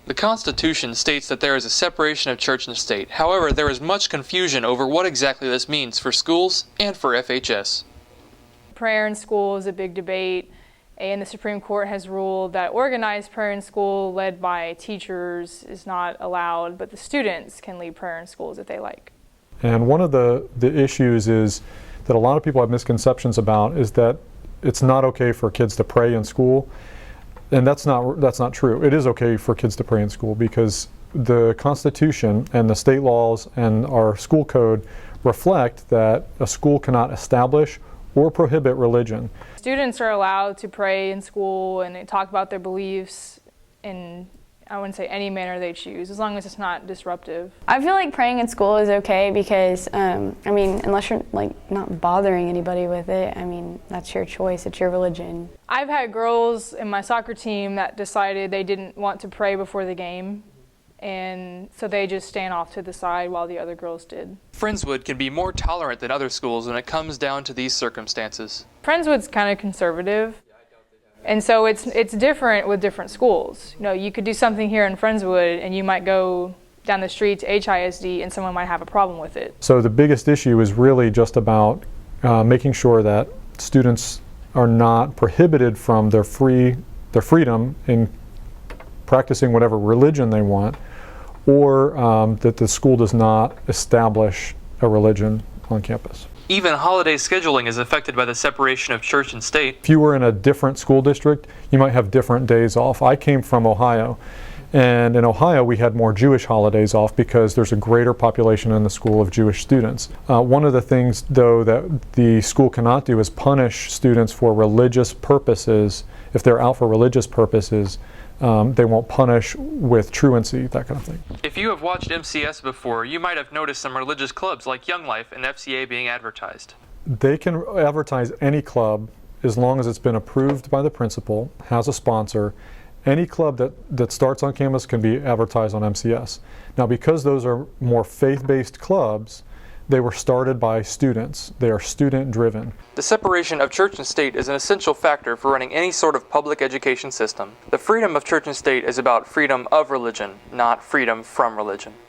The Constitution states that there is a separation of church and state. However, there is much confusion over what exactly this means for schools and for FHS. Prayer in school is a big debate, and the Supreme Court has ruled that organized prayer in school led by teachers is not allowed, but the students can lead prayer in schools if they like. And one of the issues is that a lot of people have misconceptions about is that it's not okay for kids to pray in school. And that's not true. It is okay for kids to pray in school because the Constitution and the state laws and our school code reflect that a school cannot establish or prohibit religion. Students are allowed to pray in school and they talk about their beliefs in, I wouldn't say any manner they choose, as long as it's not disruptive. I feel like praying in school is okay because, unless you're not bothering anybody with it, that's your choice, it's your religion. I've had girls in my soccer team that decided they didn't want to pray before the game, and so they just stand off to the side while the other girls did. Friendswood can be more tolerant than other schools when it comes down to these circumstances. Friendswood's kind of conservative, and so it's different with different schools. You could do something here in Friendswood and you might go down the street to HISD and someone might have a problem with it. So the biggest issue is really just about making sure that students are not prohibited from their freedom in practicing whatever religion they want, or that the school does not establish a religion on campus. Even holiday scheduling is affected by the separation of church and state. If you were in a different school district, you might have different days off. I came from Ohio, and in Ohio we had more Jewish holidays off because there's a greater population in the school of Jewish students. One of the things, though, that the school cannot do is punish students for religious purposes. If they're out for religious purposes, they won't punish with truancy, that kind of thing. If you have watched MCS before, you might have noticed some religious clubs like Young Life and FCA being advertised. They can advertise any club as long as it's been approved by the principal, has a sponsor. Any club that starts on campus can be advertised on MCS. Now, because those are more faith-based clubs, they were started by students. They are student-driven. The separation of church and state is an essential factor for running any sort of public education system. The freedom of church and state is about freedom of religion, not freedom from religion.